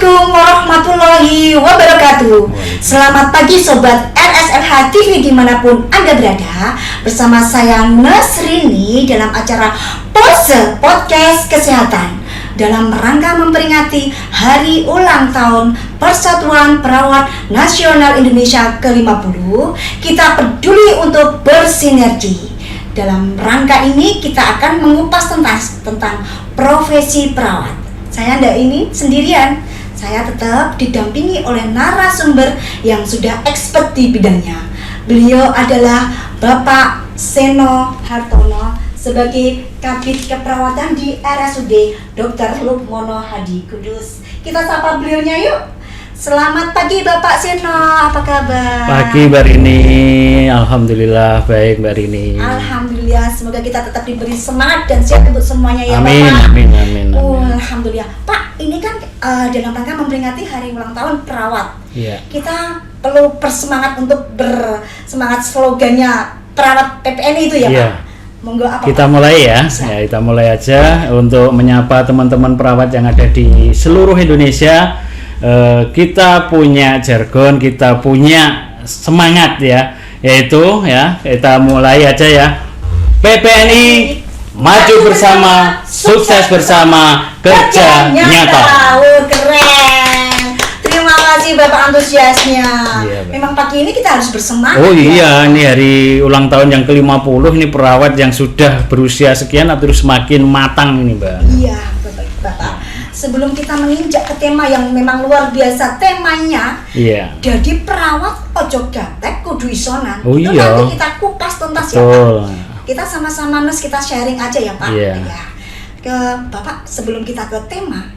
Assalamualaikum warahmatullahi wabarakatuh. Selamat pagi Sobat RSLH TV dimanapun Anda berada. Bersama saya Nesrini dalam acara Pose Podcast Kesehatan, dalam rangka memperingati hari ulang tahun Persatuan Perawat Nasional Indonesia ke-50. Kita peduli untuk bersinergi. Dalam rangka ini kita akan mengupas tentang profesi perawat. Saya ndak ini sendirian, saya tetap didampingi oleh narasumber yang sudah expert di bidangnya. Beliau adalah Bapak Seno Hartono sebagai Kabid Keperawatan di RSUD Dr. Lukmono Hadi Kudus. Kita sapa beliaunya yuk. Selamat pagi Bapak Seno, apa kabar? Pagi Mbak Rini, alhamdulillah baik Mbak Rini. Alhamdulillah, semoga kita tetap diberi semangat dan sehat untuk semuanya ya Amin, Bapak. amin. Alhamdulillah. Pak, ini kan dalam rangka memperingati hari ulang tahun perawat. Iya. Kita perlu bersemangat untuk bersemangat slogannya perawat PPNI itu ya Iya. Pak. Monggo apa? Kita mulai ya. Ya, kita mulai aja untuk menyapa teman-teman perawat yang ada di seluruh Indonesia. Kita punya jargon, kita punya semangat ya, yaitu ya kita mulai aja ya. PPNI maju bersama, sukses bersama, kerja nyata. Keren. Terima kasih Bapak antusiasnya. Iya, Pak. Memang pagi ini kita harus bersemangat. Oh ya. iya, ini hari ulang tahun yang ke-50, ini perawat yang sudah berusia sekian terus semakin matang ini, Mbak. Iya, Bapak. Sebelum kita menginjak ke tema yang memang luar biasa temanya, Iya. jadi perawat ojo gaptek kudu isonan. Oh Itu iya. nanti kita kupas tuntas ya Pak. Betul. Kita sama-sama kita sharing aja ya Pak. Iya. Ya. Ke Bapak sebelum kita ke tema,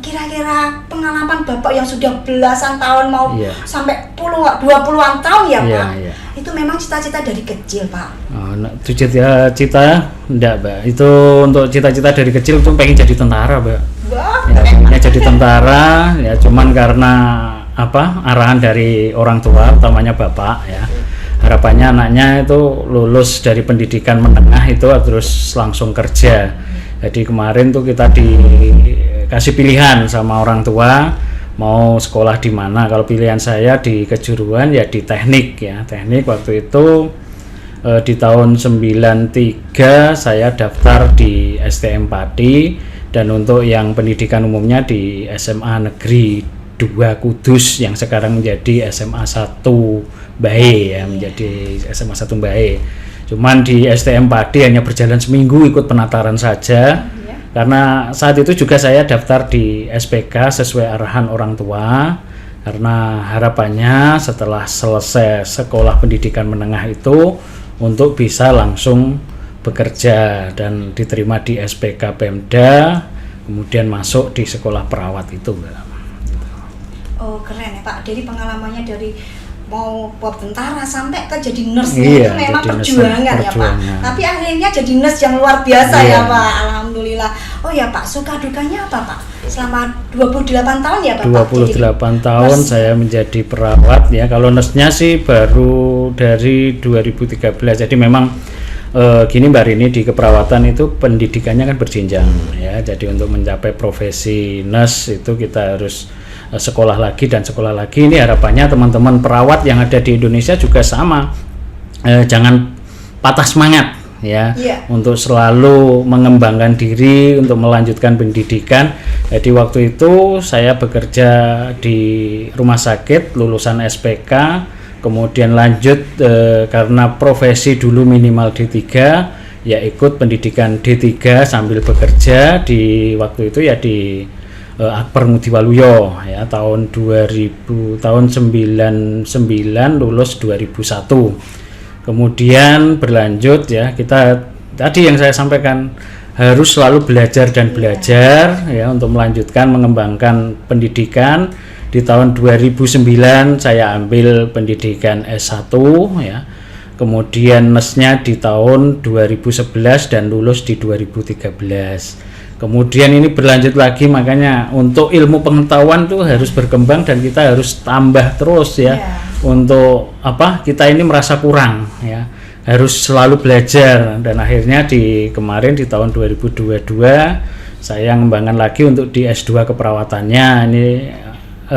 kira-kira pengalaman Bapak yang sudah belasan tahun mau Iya. sampai 20-an tahun ya Iya, Pak. iya. Itu memang cita-cita dari kecil Pak. Oh, itu cita enggak, Mbak. Itu untuk cita-cita dari kecil tuh pengen jadi tentara, Mbak. Wah, Ya, keren, pengennya Pak. jadi tentara, ya cuman karena arahan dari orang tua, utamanya bapak ya. Harapannya anaknya itu lulus dari pendidikan menengah itu terus langsung kerja. Jadi kemarin tuh kita dikasih pilihan sama orang tua mau sekolah di mana. Kalau pilihan saya di kejuruan ya di teknik ya. Teknik waktu itu di tahun 93 saya daftar di STM Pati, dan untuk yang pendidikan umumnya di SMA Negeri 2 Kudus yang sekarang menjadi SMA 1 Bae ya, menjadi SMA 1 Bae. Cuman di STM Pati hanya berjalan seminggu ikut penataran saja. Karena saat itu juga saya daftar di SPK sesuai arahan orang tua, karena harapannya setelah selesai sekolah pendidikan menengah itu untuk bisa langsung bekerja dan diterima di SPK Pemda, kemudian masuk di sekolah perawat itu. Oh keren ya Pak, jadi pengalamannya dari mau tentara sampai ke jadi nurse Iya, itu memang jadi perjuangan ya Pak. perjuangan. Tapi akhirnya jadi nurse yang luar biasa Iya. ya Pak, alhamdulillah. Oh ya Pak, suka dukanya apa Pak? Selama 28 tahun ya Bapak? 28 tahun nurse. saya menjadi perawat ya. Kalau nurse-nya sih baru dari 2013. Jadi memang gini Mbak Rini, di keperawatan itu pendidikannya kan berjenjang ya. Jadi untuk mencapai profesi nurse itu kita harus sekolah lagi dan sekolah lagi. Ini harapannya teman-teman perawat yang ada di Indonesia juga sama. Jangan patah semangat ya. Iya. Untuk selalu mengembangkan diri untuk melanjutkan pendidikan. Jadi waktu itu saya bekerja di rumah sakit lulusan SPK, kemudian lanjut karena profesi dulu minimal D3 ya ikut pendidikan D3 sambil bekerja di waktu itu ya di Akbar Mudiwaluyo ya tahun 99 lulus 2001. Kemudian berlanjut ya, kita tadi yang saya sampaikan harus selalu belajar dan belajar ya untuk melanjutkan mengembangkan pendidikan. Di tahun 2009 saya ambil pendidikan S1 ya. Kemudian nesnya di tahun 2011 dan lulus di 2013. Kemudian ini berlanjut lagi, makanya untuk ilmu pengetahuan tuh harus berkembang dan kita harus tambah terus ya. Untuk kita ini merasa kurang ya. Harus selalu belajar, dan akhirnya kemarin di tahun 2022 saya ngembangkan lagi untuk di S2 keperawatannya. Ini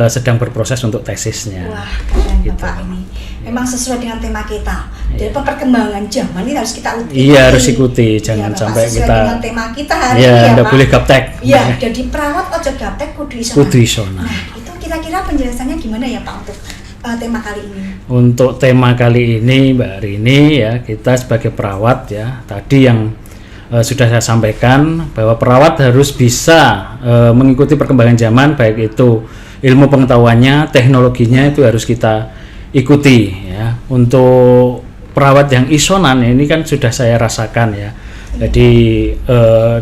sedang berproses untuk tesisnya. Wah, keren Gitu. Bapak ini. Memang sesuai dengan tema kita. Jadi perkembangan zaman ini harus kita ikuti. Iya, harus ikuti. Jangan Bapak, sampai sesuai kita dengan tema kita hari ya ini ya, nggak Pak. boleh gaptek. Iya, jadi perawat ojo gaptek kudu iso. Kudu iso. Nah, itu kira-kira penjelasannya gimana ya Pak untuk tema kali ini? Untuk tema kali ini Mbak Rini ya, kita sebagai perawat ya, tadi yang sudah saya sampaikan bahwa perawat harus bisa mengikuti perkembangan zaman, baik itu ilmu pengetahuannya, teknologinya itu harus kita ikuti ya. Untuk perawat yang isonan ini kan sudah saya rasakan ya. Jadi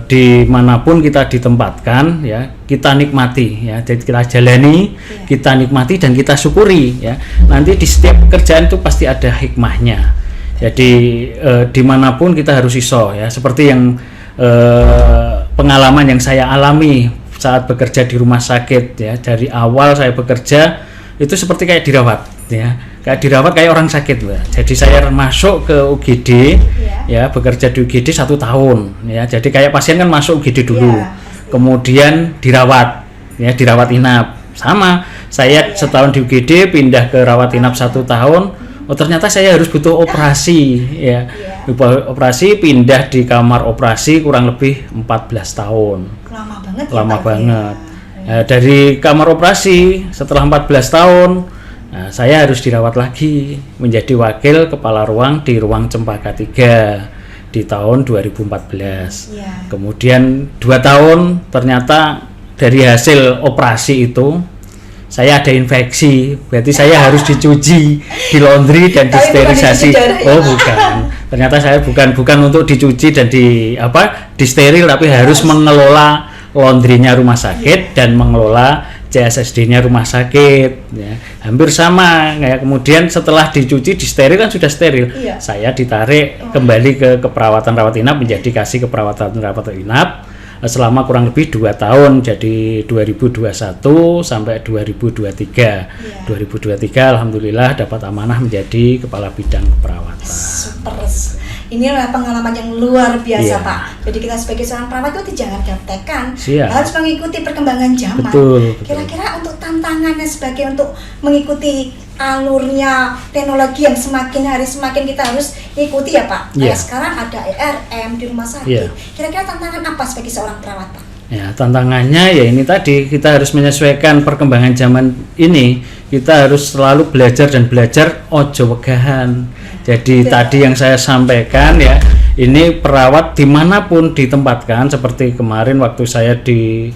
dimanapun kita ditempatkan ya, kita nikmati ya. Jadi kita jalani, kita nikmati dan kita syukuri ya. Nanti di setiap pekerjaan itu pasti ada hikmahnya. Jadi dimanapun kita harus iso ya. Seperti yang pengalaman yang saya alami saat bekerja di rumah sakit ya. Dari awal saya bekerja itu seperti kayak dirawat ya. Kayak dirawat kayak orang sakit Mbak. Jadi saya masuk ke UGD ya, bekerja di UGD 1 tahun ya. Jadi kayak pasien kan masuk UGD dulu, kemudian dirawat ya, dirawat inap. Sama saya setahun di UGD pindah ke rawat inap 1 tahun. Oh ternyata saya harus butuh operasi ya. Operasi, pindah di kamar operasi kurang lebih 14 tahun. Lama banget. Lama banget. Nah, dari kamar operasi setelah 14 tahun, nah, saya harus dirawat lagi menjadi wakil kepala ruang di ruang Cempaka 3 di tahun 2014. Kemudian 2 tahun ternyata dari hasil operasi itu saya ada infeksi, berarti saya harus dicuci, di laundry dan disterilisasi. Oh bukan, ternyata saya bukan untuk dicuci dan disteril, tapi harus mengelola laundrynya rumah sakit dan mengelola CSSD-nya rumah sakit ya. Hampir sama kayak kemudian setelah dicuci disteril kan sudah steril. Saya ditarik kembali ke keperawatan rawat inap, menjadi kasih keperawatan rawat inap selama kurang lebih 2 tahun, jadi 2021 sampai 2023. 2023 alhamdulillah dapat amanah menjadi kepala bidang keperawatan. Super. Ini adalah pengalaman yang luar biasa Pak. Jadi kita sebagai seorang perawat itu jangan gaptekan, harus mengikuti perkembangan zaman. Betul. Kira-kira untuk tantangannya sebagai untuk mengikuti alurnya teknologi yang semakin hari semakin kita harus ikuti ya Pak. Kayak sekarang ada ERM di rumah sakit. Kira-kira tantangan apa sebagai seorang perawat Pak? Ya, tantangannya ya ini tadi, kita harus menyesuaikan perkembangan zaman ini. Kita harus selalu belajar dan belajar ojo wegahan. Jadi tadi yang saya sampaikan ya, ini perawat dimanapun ditempatkan, seperti kemarin waktu saya di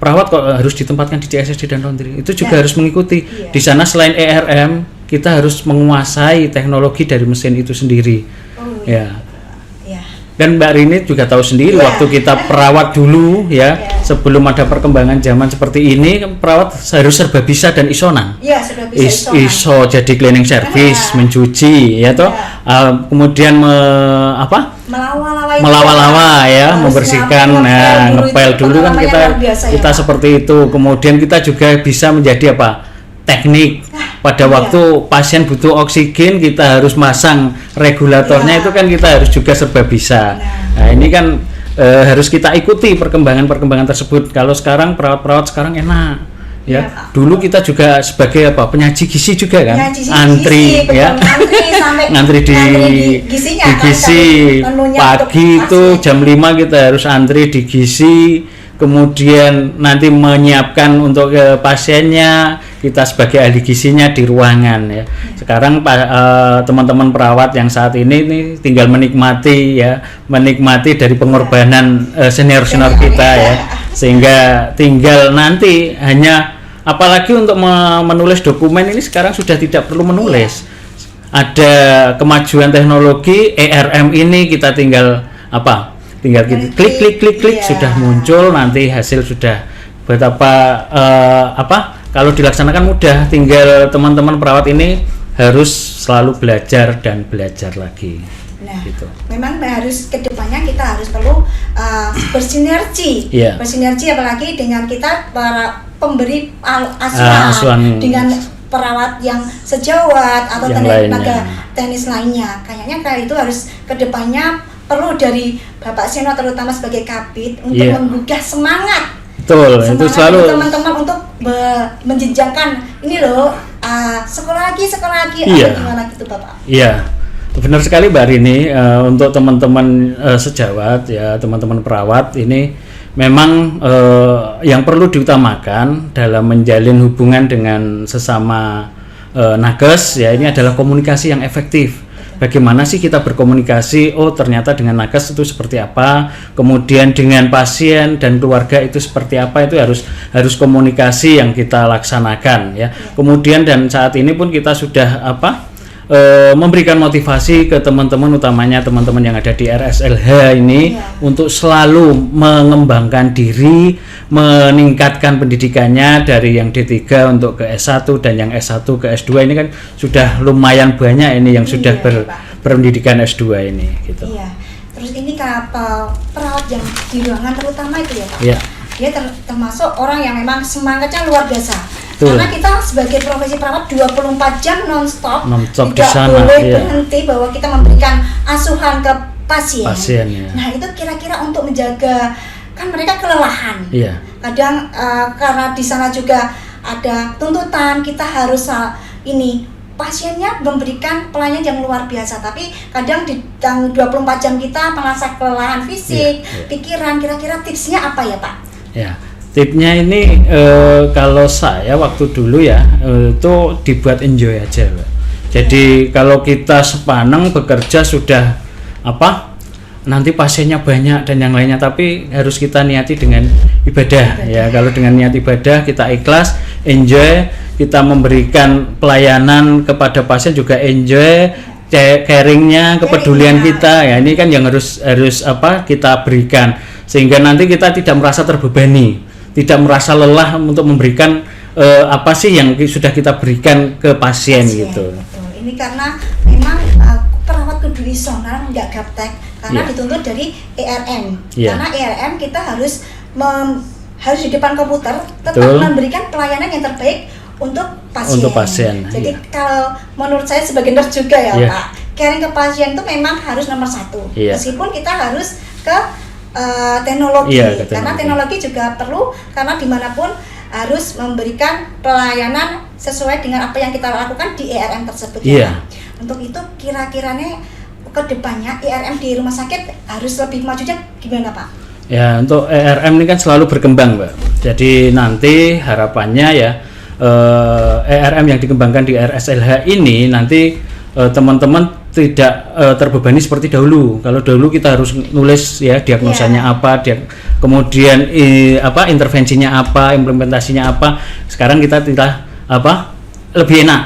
perawat kok harus ditempatkan di CSSD dan laundry, itu juga harus mengikuti. Di sana selain ERM, kita harus menguasai teknologi dari mesin itu sendiri. Dan Mbak Rini juga tahu sendiri waktu kita perawat dulu ya, sebelum ada perkembangan zaman seperti ini, perawat harus serba bisa dan isonan. Serba bisa iso jadi cleaning service, mencuci ya toh. Kemudian melawal-lawa ya, membersihkan, ngepel dulu kan kita seperti itu. Kemudian kita juga bisa menjadi teknik. Pada waktu pasien butuh oksigen, kita harus masang regulatornya, itu kan kita harus juga serba bisa. Nah ini kan harus kita ikuti perkembangan tersebut. Kalau sekarang perawat-perawat sekarang enak ya. Dulu kita juga sebagai penyaji gizi juga kan, antri di gizi pagi itu jam 5 kita harus antri di gizi. Kemudian nanti menyiapkan untuk pasiennya, kita sebagai ahli gizinya di ruangan ya. Sekarang teman-teman perawat yang saat ini tinggal menikmati dari pengorbanan senior kita ya, sehingga tinggal nanti hanya, apalagi untuk menulis dokumen ini sekarang sudah tidak perlu menulis. Ada kemajuan teknologi ERM ini, kita tinggal klik sudah muncul, nanti hasil sudah betapa kalau dilaksanakan mudah. Tinggal teman-teman perawat ini harus selalu belajar dan belajar lagi. Nah, gitu. Memang harus kedepannya kita harus perlu bersinergi, apalagi dengan kita para pemberi asuhan dengan perawat yang sejawat atau tenaga teknis lainnya. Kayaknya itu harus kedepannya perlu dari Bapak Seno terutama sebagai Kabid untuk Iya. menggugah semangat Betul, itu semangat selalu teman-teman untuk menjenjangkan ini loh, sekolah lagi Iya. atau gimana gitu Bapak. Iya, benar sekali Mbak Rini. Untuk teman-teman sejawat ya, teman-teman perawat ini memang yang perlu diutamakan dalam menjalin hubungan dengan sesama nakes ya, ini adalah komunikasi yang efektif. Bagaimana sih kita berkomunikasi? Oh, ternyata dengan nakes itu seperti apa, kemudian dengan pasien dan keluarga itu seperti apa, itu harus komunikasi yang kita laksanakan ya. Kemudian dan saat ini pun kita sudah memberikan motivasi ke teman-teman, utamanya teman-teman yang ada di RSLH ini untuk selalu mengembangkan diri, meningkatkan pendidikannya dari yang D3 untuk ke S1 dan yang S1 ke S2 ini kan sudah lumayan banyak ini yang sudah berpendidikan S2 ini gitu. Iya. Terus ini perawat yang di ruangan terutama itu ya Pak. Iya. Dia termasuk orang yang memang semangatnya luar biasa. Betul. Karena kita sebagai profesi perawat 24 jam non-stop di tidak sana, boleh iya. berhenti bahwa kita memberikan asuhan ke pasien. Ya. Nah itu kira-kira untuk menjaga, kan mereka kelelahan. Iya. Kadang karena di sana juga ada tuntutan kita harus pasiennya memberikan pelayanan yang luar biasa, tapi kadang di 24 jam kita merasa kelelahan fisik, pikiran. Kira-kira tipsnya apa ya Pak? Ya, tipnya ini kalau saya waktu dulu ya itu dibuat enjoy aja, Mbak. Jadi kalau kita sepaneng bekerja sudah nanti pasiennya banyak dan yang lainnya, tapi harus kita niati dengan ibadah ya. Kalau dengan niat ibadah kita ikhlas, enjoy, kita memberikan pelayanan kepada pasien juga enjoy, caringnya, kepedulian kita ya, ini kan yang harus kita berikan, sehingga nanti kita tidak merasa terbebani, tidak merasa lelah untuk memberikan apa sih yang sudah kita berikan ke pasien gitu. Betul. Ini karena memang perawat kudu iso nggak gaptek karena dituntut dari ERM. Karena ERM kita harus di depan komputer tetap memberikan pelayanan yang terbaik untuk pasien. Jadi kalau menurut saya sebagai nurse juga ya Pak, caring ke pasien itu memang harus nomor 1. Meskipun kita harus ke teknologi, karena teknologi juga perlu, karena dimanapun harus memberikan pelayanan sesuai dengan apa yang kita lakukan di ERM tersebut. Untuk itu kira-kiranya ke depannya ERM di rumah sakit harus lebih majunya gimana Pak? Ya, untuk ERM ini kan selalu berkembang Mbak. Jadi nanti harapannya ya ERM yang dikembangkan di RSLH ini nanti teman-teman tidak terbebani seperti dahulu. Kalau dahulu kita harus nulis ya diagnosanya apa, kemudian intervensinya apa, implementasinya apa. Sekarang kita tidak lebih enak.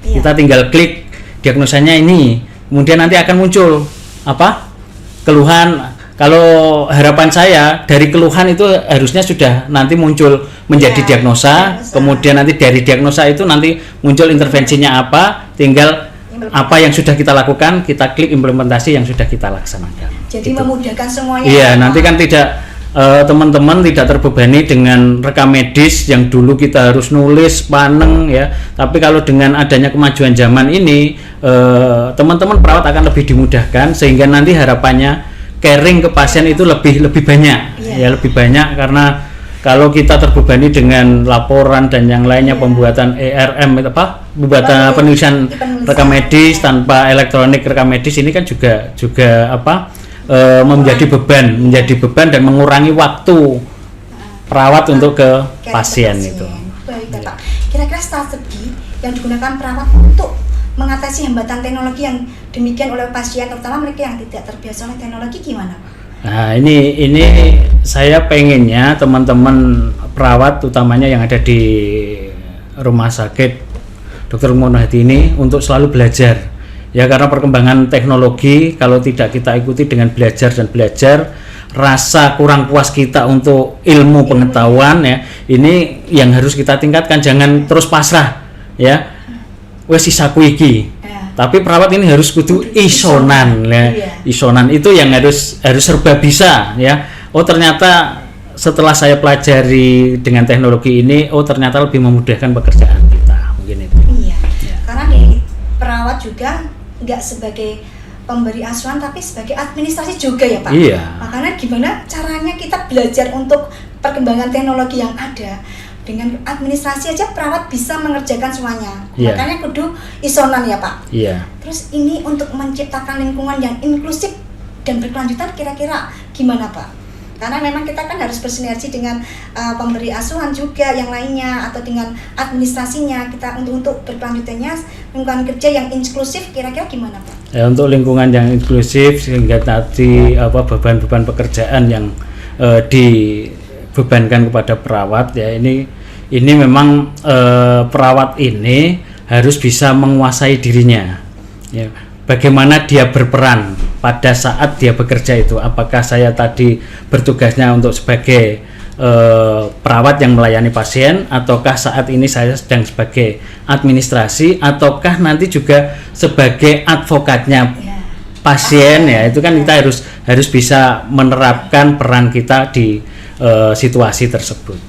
Kita tinggal klik diagnosanya ini, kemudian nanti akan muncul keluhan. Kalau harapan saya dari keluhan itu harusnya sudah nanti muncul menjadi diagnosa, kemudian nanti dari diagnosa itu nanti muncul intervensinya apa, tinggal apa yang sudah kita lakukan, kita klik implementasi yang sudah kita laksanakan. Jadi memudahkan semuanya. Iya, nanti kan tidak teman-teman tidak terbebani dengan rekam medis yang dulu kita harus nulis paneng ya. Tapi kalau dengan adanya kemajuan zaman ini, teman-teman perawat akan lebih dimudahkan, sehingga nanti harapannya caring ke pasien itu lebih banyak ya, lebih banyak, karena kalau kita terbebani dengan laporan dan yang lainnya, pembuatan ERM pembuatan penulisan rekam medis tanpa elektronik rekam medis ini kan juga menjadi beban dan mengurangi waktu perawat untuk ke pasien itu. Baik Bapak, kira-kira strategi yang digunakan perawat untuk mengatasi hambatan teknologi yang demikian oleh pasien, terutama mereka yang tidak terbiasa oleh teknologi, gimana Pak? Nah ini saya pengennya teman-teman perawat utamanya yang ada di rumah sakit Dr. Mono Hadi ini untuk selalu belajar ya, karena perkembangan teknologi kalau tidak kita ikuti dengan belajar, rasa kurang puas kita untuk ilmu pengetahuan ya, ini yang harus kita tingkatkan. Jangan terus pasrah ya, wes isaku iki. Tapi perawat ini harus kudu isonan ya. Isonan itu yang harus serba bisa ya. Oh ternyata setelah saya pelajari dengan teknologi ini, oh ternyata lebih memudahkan pekerjaan kita, mungkin itu. Iya. Karena di perawat juga nggak sebagai pemberi asuhan tapi sebagai administrasi juga ya Pak. Iya. Makanya gimana caranya kita belajar untuk perkembangan teknologi yang ada. Dengan administrasi aja perawat bisa mengerjakan semuanya. Iya. Makanya kudu isonan ya Pak. Iya. Terus ini untuk menciptakan lingkungan yang inklusif dan berkelanjutan kira-kira gimana Pak? Karena memang kita kan harus bersinergi dengan pemberi asuhan juga yang lainnya atau dengan administrasinya kita untuk berkelanjutannya lingkungan kerja yang inklusif kira-kira gimana Pak? Ya, untuk lingkungan yang inklusif sehingga tadi beban-beban pekerjaan yang dibebankan kepada perawat ya ini memang perawat ini harus bisa menguasai dirinya. Ya. Bagaimana dia berperan pada saat dia bekerja itu, apakah saya tadi bertugasnya untuk sebagai perawat yang melayani pasien, ataukah saat ini saya sedang sebagai administrasi, ataukah nanti juga sebagai advokatnya pasien ya, itu kan kita harus bisa menerapkan peran kita di situasi tersebut.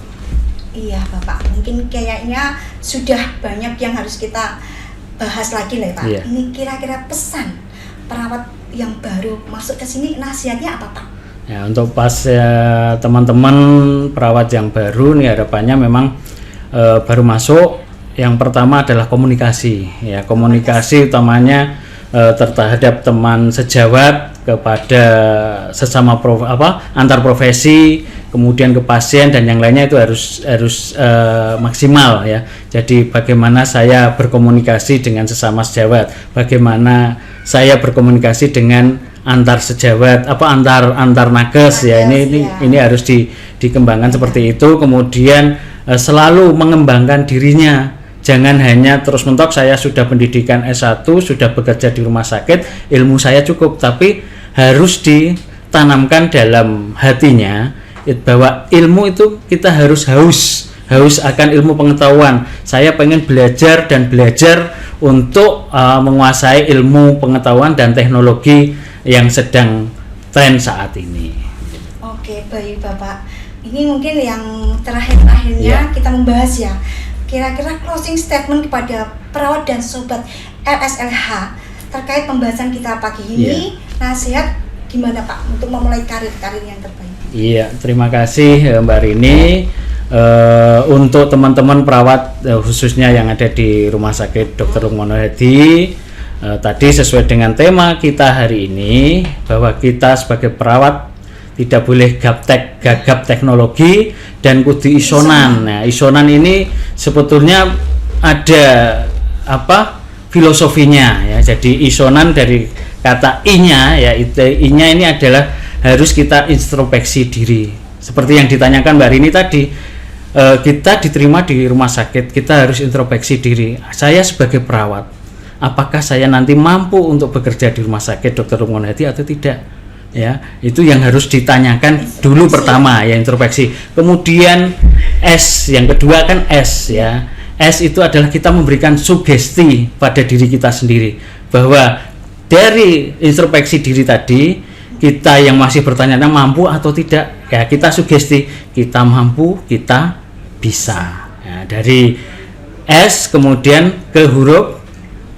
Iya Bapak, mungkin kayaknya sudah banyak yang harus kita bahas lagi lah Pak. Iya. Ini kira-kira pesan perawat yang baru masuk ke sini nasihatnya apa Pak? Ya, untuk teman-teman perawat yang baru nih harapannya memang baru masuk, yang pertama adalah komunikasi ya, komunikasi utamanya terhadap teman sejawat, kepada sesama antar profesi, kemudian ke pasien dan yang lainnya itu harus maksimal ya. Jadi bagaimana saya berkomunikasi dengan sesama sejawat, bagaimana saya berkomunikasi dengan antar sejawat antar nakes ya, ini harus dikembangkan seperti itu. Kemudian selalu mengembangkan dirinya, jangan hanya terus mentok saya sudah pendidikan S1, sudah bekerja di rumah sakit, ilmu saya cukup, tapi harus ditanamkan dalam hatinya bahwa ilmu itu kita harus haus akan ilmu pengetahuan. Saya pengen belajar untuk menguasai ilmu pengetahuan dan teknologi yang sedang tren saat ini. Oke, baik Bapak. Ini mungkin yang terakhirnya kita membahas ya. Kira-kira closing statement kepada perawat dan sobat RSLH terkait pembahasan kita pagi ini. Nasihat gimana Pak untuk memulai karir yang terbaik? Iya, terima kasih Mbak Rini. Untuk teman-teman perawat khususnya yang ada di Rumah Sakit Dr. Lukmono Hadi, tadi sesuai dengan tema kita hari ini bahwa kita sebagai perawat tidak boleh gagap teknologi dan kudu isonan. Nah, isonan ini sebetulnya ada filosofinya ya. Jadi isonan dari kata I-nya ya, I-nya ini adalah harus kita introspeksi diri. Seperti yang ditanyakan Mbak Rini tadi, kita diterima di rumah sakit, kita harus introspeksi diri. Saya sebagai perawat, apakah saya nanti mampu untuk bekerja di rumah sakit Dr. Lukmono Hadi atau tidak? Ya, itu yang harus ditanyakan dulu pertama ya, introspeksi. Kemudian S, yang kedua kan S ya. S itu adalah kita memberikan sugesti pada diri kita sendiri bahwa dari introspeksi diri tadi, kita yang masih bertanya mampu atau tidak ya, kita sugesti kita mampu, kita bisa ya, dari S kemudian ke huruf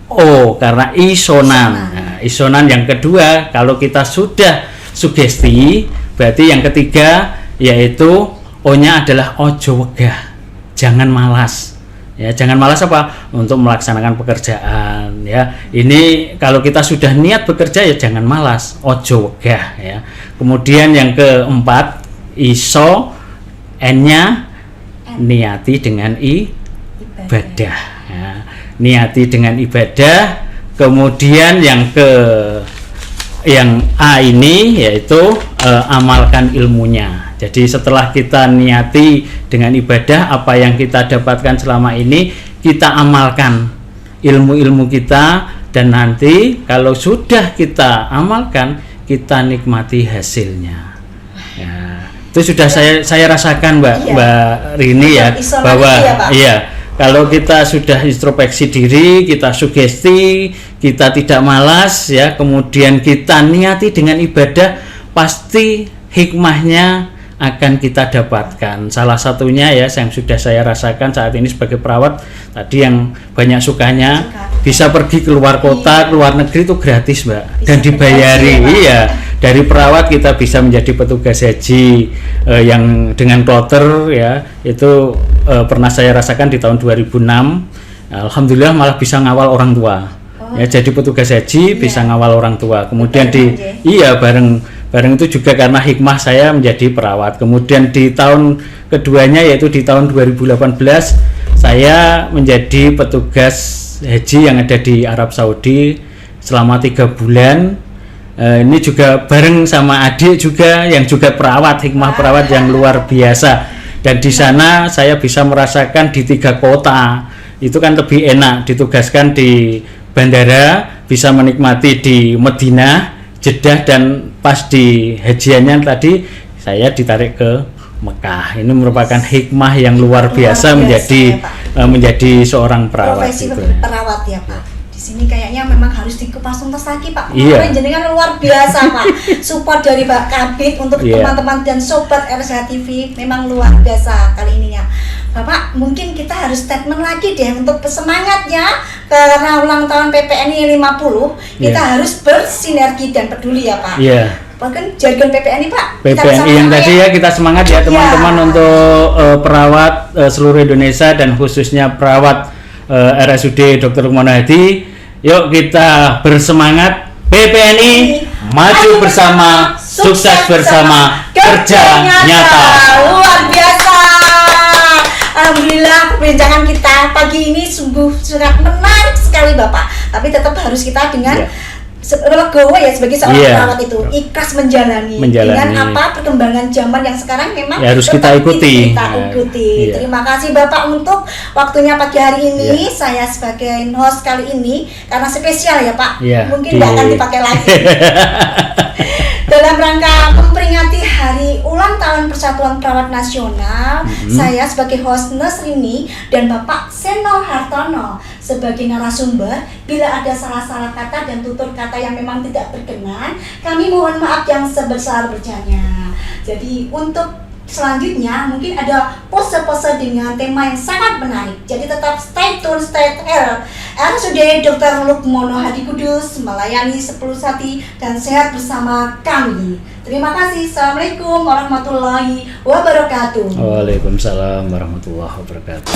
O karena isonan. Nah, isonan yang kedua, kalau kita sudah sugesti, berarti yang ketiga yaitu O-nya adalah ojo wegah, jangan malas. Ya, jangan malas untuk melaksanakan pekerjaan ya. Ini kalau kita sudah niat bekerja ya jangan malas, ojo wegah ya. Kemudian yang keempat, iso, N-nya niati dengan ibadah ya. Niati dengan ibadah. Kemudian yang A ini yaitu amalkan ilmunya. Jadi setelah kita niati dengan ibadah, apa yang kita dapatkan selama ini kita amalkan ilmu-ilmu kita, dan nanti kalau sudah kita amalkan kita nikmati hasilnya. Ya, itu sudah saya rasakan Mbak Rini ya, bahwa kalau kita sudah introspeksi diri, kita sugesti, kita tidak malas ya, kemudian kita niati dengan ibadah, pasti hikmahnya akan kita dapatkan. Salah satunya ya yang sudah saya rasakan saat ini sebagai perawat, tadi yang banyak sukanya bisa pergi ke luar kota, ke luar negeri itu gratis, Mbak, dan dibayari. Iya, dari perawat kita bisa menjadi petugas haji yang dengan kloter ya, itu pernah saya rasakan di tahun 2006. Alhamdulillah malah bisa ngawal orang tua. Ya, jadi petugas haji bisa ngawal orang tua. Kemudian bareng itu juga karena hikmah saya menjadi perawat. Kemudian di tahun keduanya yaitu di tahun 2018 saya menjadi petugas haji yang ada di Arab Saudi selama 3 bulan. Ini juga bareng sama adik juga yang juga perawat, hikmah perawat yang luar biasa. Dan di sana saya bisa merasakan di 3 kota. Itu kan lebih enak, ditugaskan di bandara, bisa menikmati di Madinah, Jeddah, dan pas di hajiannya tadi saya ditarik ke Mekah. Ini merupakan hikmah yang luar biasa menjadi seorang perawat. Profesi gitu. perawat ya Pak. Di sini kayaknya memang harus dikupas tuntas lagi Pak. Iya. Jenengan luar biasa Pak. Support dari Pak Kabid untuk teman-teman dan sobat RSH TV memang luar biasa kali ini ya. Bapak, mungkin kita harus statement lagi deh untuk semangatnya karena ulang tahun PPNI 50, kita harus bersinergi dan peduli ya Pak. Iya. Bahkan jargon PPNI Pak. PPNI yang tadi ya, kita semangat ya teman-teman untuk perawat seluruh Indonesia dan khususnya perawat RSUD Dr. Lukmono Hadi. Yuk kita bersemangat, PPNI maju bersama, sukses bersama, kerja nyata. Luar biasa. Alhamdulillah perbincangan kita pagi ini sungguh sangat menarik sekali Bapak. Tapi tetap harus kita dengan legowo ya sebagai seorang perawat itu ikhlas menjalani dengan apa perkembangan zaman yang sekarang memang ya, harus kita ikuti. Terima kasih Bapak untuk waktunya pagi hari ini. Saya sebagai host kali ini karena spesial ya Pak, mungkin nggak akan dipakai lagi. Dalam rangka memperingati hari ulang tahun Persatuan Perawat Nasional, saya sebagai host Nesrini dan Bapak Seno Hartono sebagai narasumber, bila ada salah-salah kata dan tutur kata yang memang tidak berkenan, kami mohon maaf yang sebesar-besarnya. Jadi untuk selanjutnya mungkin ada pose-pose dengan tema yang sangat menarik. Jadi tetap stay tune, stay tuned. RSUD Dr. Lukmono Hadi Kudus melayani sepenuh hati dan sehat bersama kami. Terima kasih. Assalamualaikum warahmatullahi wabarakatuh. Waalaikumsalam warahmatullahi wabarakatuh.